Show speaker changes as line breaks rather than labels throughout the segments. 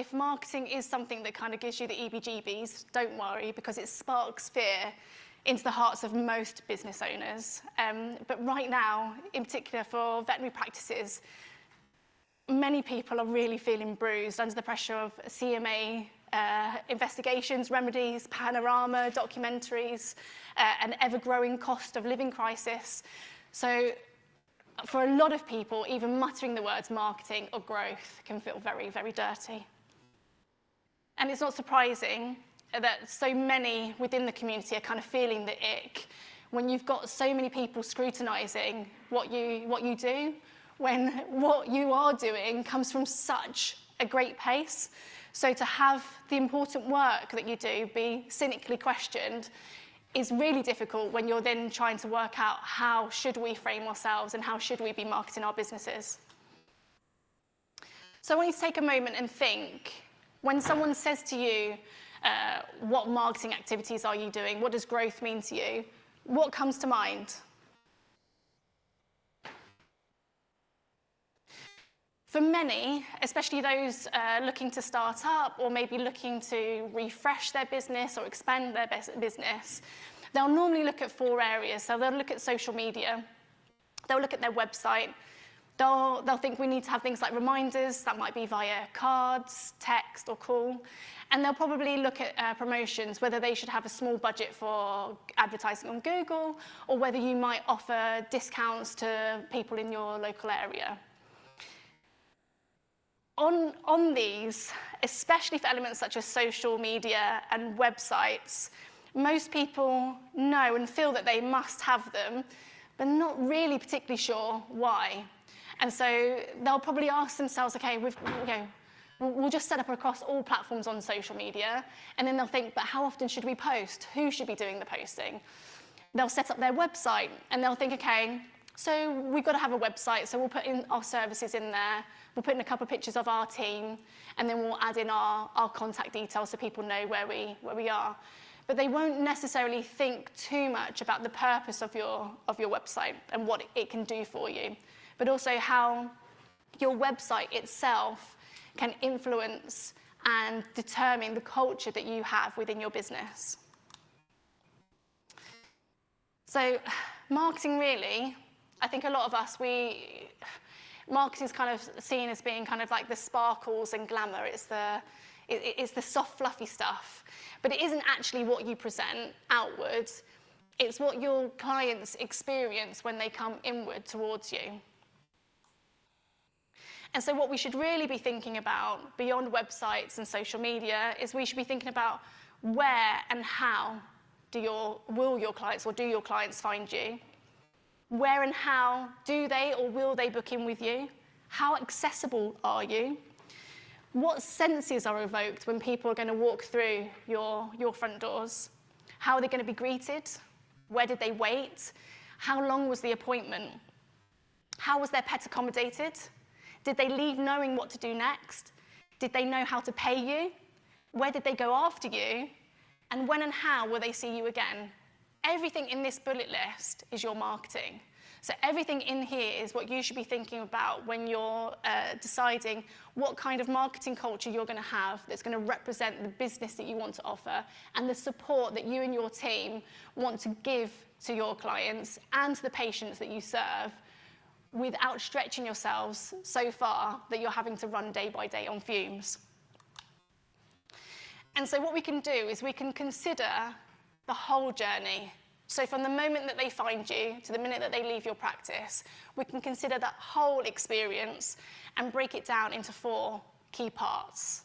if marketing is something that kind of gives you the EBGBs, don't worry, because it sparks fear into the hearts of most business owners. But right now, in particular for veterinary practices, many people are really feeling bruised under the pressure of CMA investigations, remedies, panorama, documentaries, an ever-growing cost of living crisis. So for a lot of people, even muttering the words marketing or growth can feel very, very dirty. And it's not surprising that so many within the community are kind of feeling the ick when you've got so many people scrutinizing what you do, when what you are doing comes from such a great pace. So to have the important work that you do be cynically questioned is really difficult when you're then trying to work out how should we frame ourselves and how should we be marketing our businesses. So I want you to take a moment and think, when someone says to you, what marketing activities are you doing? What does growth mean to you? What comes to mind? For many, especially those looking to start up or maybe looking to refresh their business or expand their business, they'll normally look at 4 areas. So they'll look at social media, they'll look at their website, they'll think we need to have things like reminders, that might be via cards, text or call, and they'll probably look at promotions, whether they should have a small budget for advertising on Google or whether you might offer discounts to people in your local area. On these, especially for elements such as social media and websites, most people know and feel that they must have them, but not really particularly sure why. And so they'll probably ask themselves, okay, we'll just set up across all platforms on social media, and then they'll think, but how often should we post? Who should be doing the posting? They'll set up their website, and they'll think, okay, so we've got to have a website, so we'll put in our services in there, we'll put in a couple of pictures of our team, and then we'll add in our contact details so people know where we are. But they won't necessarily think too much about the purpose of your website and what it can do for you, but also how your website itself can influence and determine the culture that you have within your business. So marketing really, I think a lot of us, marketing is kind of seen as being kind of like the sparkles and glamour. It's the soft, fluffy stuff. But it isn't actually what you present outwards. It's what your clients experience when they come inward towards you. And so what we should really be thinking about, beyond websites and social media, is we should be thinking about where and how will your clients or do your clients find you? Where and how do they or will they book in with you? How accessible are you? What senses are evoked when people are going to walk through your front doors? How are they going to be greeted? Where did they wait? How long was the appointment? How was their pet accommodated? Did they leave knowing what to do next? Did they know how to pay you? Where did they go after you? And when and how will they see you again? Everything in this bullet list is your marketing. So everything in here is what you should be thinking about when you're deciding what kind of marketing culture you're going to have that's going to represent the business that you want to offer and the support that you and your team want to give to your clients and to the patients that you serve without stretching yourselves so far that you're having to run day by day on fumes. And so what we can do is we can consider the whole journey. So from the moment that they find you to the minute that they leave your practice, we can consider that whole experience and break it down into 4 key parts.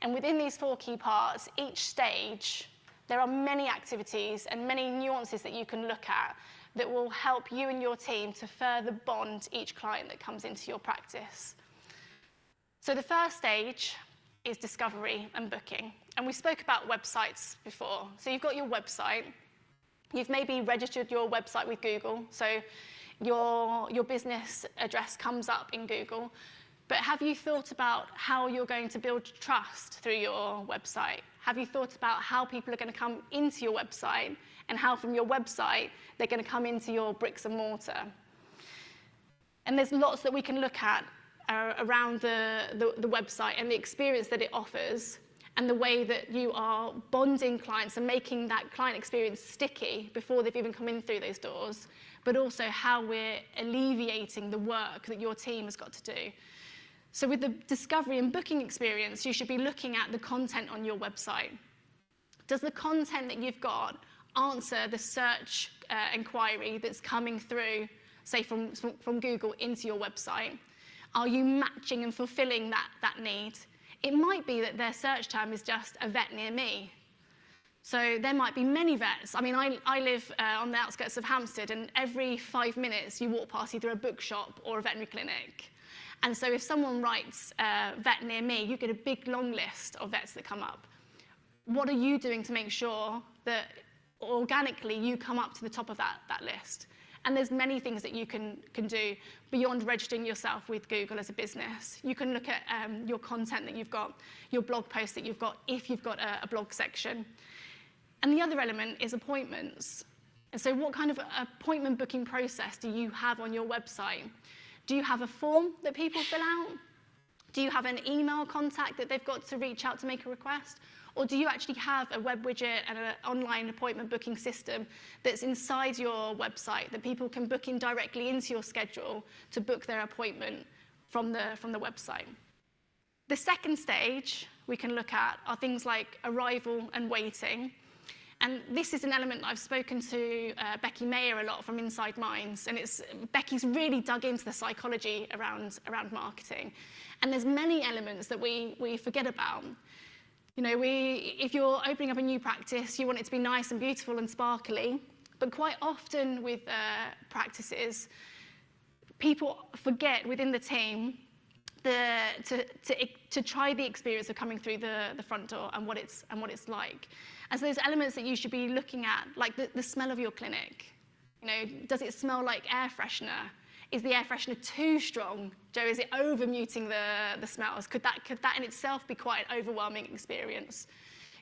And within these 4 key parts, each stage, there are many activities and many nuances that you can look at that will help you and your team to further bond each client that comes into your practice. So the first stage is discovery and booking. And we spoke about websites before. So you've got your website. You've maybe registered your website with Google. So your business address comes up in Google. But have you thought about how you're going to build trust through your website? Have you thought about how people are going to come into your website and how from your website they're going to come into your bricks and mortar? And there's lots that we can look at around the website and the experience that it offers, and the way that you are bonding clients and making that client experience sticky before they've even come in through those doors, but also how we're alleviating the work that your team has got to do. So with the discovery and booking experience, you should be looking at the content on your website. Does the content that you've got answer the search inquiry that's coming through, say from Google into your website? Are you matching and fulfilling that need? It might be that their search term is just a vet near me. So there might be many vets. I mean, I live on the outskirts of Hampstead, and every 5 minutes you walk past either a bookshop or a veterinary clinic. And so if someone writes vet near me, you get a big long list of vets that come up. What are you doing to make sure that organically you come up to the top of that list? And there's many things that you can do beyond registering yourself with Google as a business. You can look at your content that you've got, your blog posts that you've got, if you've got a blog section. And the other element is appointments. And so what kind of appointment booking process do you have on your website? Do you have a form that people fill out? Do you have an email contact that they've got to reach out to make a request? Or do you actually have a web widget and an online appointment booking system that's inside your website that people can book in directly into your schedule to book their appointment from the website? The second stage we can look at are things like arrival and waiting. And this is an element that I've spoken to Becky Mayer a lot from Inside Minds, and Becky's really dug into the psychology around marketing. And there's many elements that we forget about. You know, if you're opening up a new practice, you want it to be nice and beautiful and sparkly, but quite often with practices, people forget within the team to try the experience of coming through the front door and what it's like. And so there's elements that you should be looking at, like the smell of your clinic. You know, does it smell like air freshener? Is the air freshener too strong? Joe, is it over-muting the smells? Could that in itself be quite an overwhelming experience?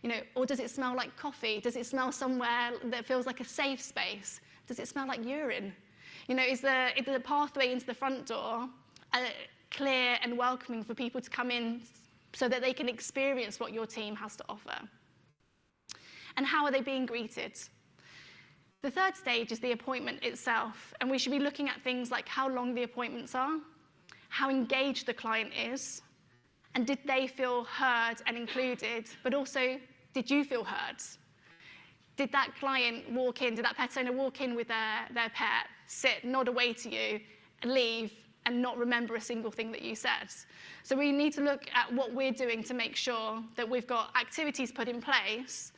You know, or does it smell like coffee? Does it smell somewhere that feels like a safe space? Does it smell like urine? You know, is the pathway into the front door clear and welcoming for people to come in so that they can experience what your team has to offer? And how are they being greeted? The third stage is the appointment itself, and we should be looking at things like how long the appointments are, how engaged the client is, and did they feel heard and included, but also, did you feel heard? Did that client walk in, did that pet owner walk in with their pet, sit, nod away to you, leave, and not remember a single thing that you said? So we need to look at what we're doing to make sure that we've got activities put in place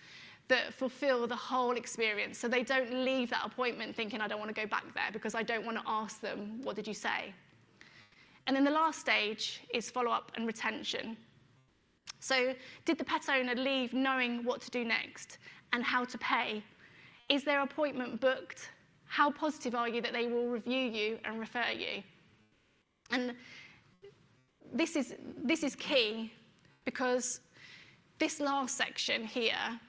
that fulfill the whole experience, so they don't leave that appointment thinking, I don't want to go back there because I don't want to ask them, what did you say? And then the last stage is follow-up and retention. So did the pet owner leave knowing what to do next and how to pay? Is their appointment booked? How positive are you that they will review you and refer you? And this is key, because this last section here,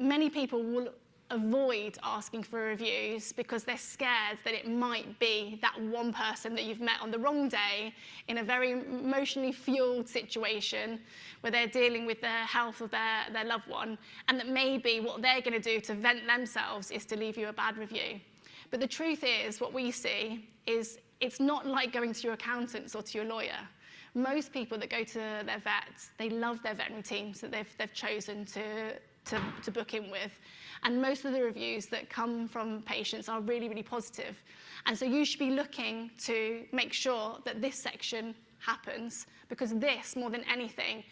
many people will avoid asking for reviews because they're scared that it might be that one person that you've met on the wrong day in a very emotionally fueled situation where they're dealing with the health of their loved one, and that maybe what they're going to do to vent themselves is to leave you a bad review. But the truth is, what we see is it's not like going to your accountants or to your lawyer. Most people that go to their vets, they love their veterinary teams that they've chosen to book in with. And most of the reviews that come from patients are really, really positive. And so you should be looking to make sure that this section happens, because this, more than anything,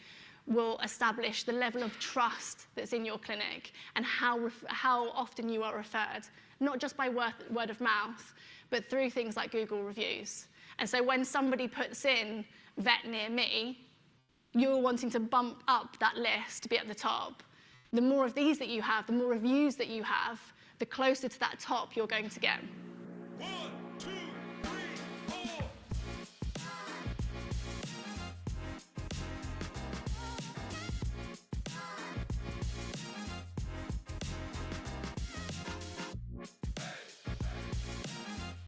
will establish the level of trust that's in your clinic and how often you are referred, not just by word of mouth, but through things like Google reviews. And so when somebody puts in vet near me, you're wanting to bump up that list to be at the top. The more of these that you have, the more reviews that you have, the closer to that top you're going to get.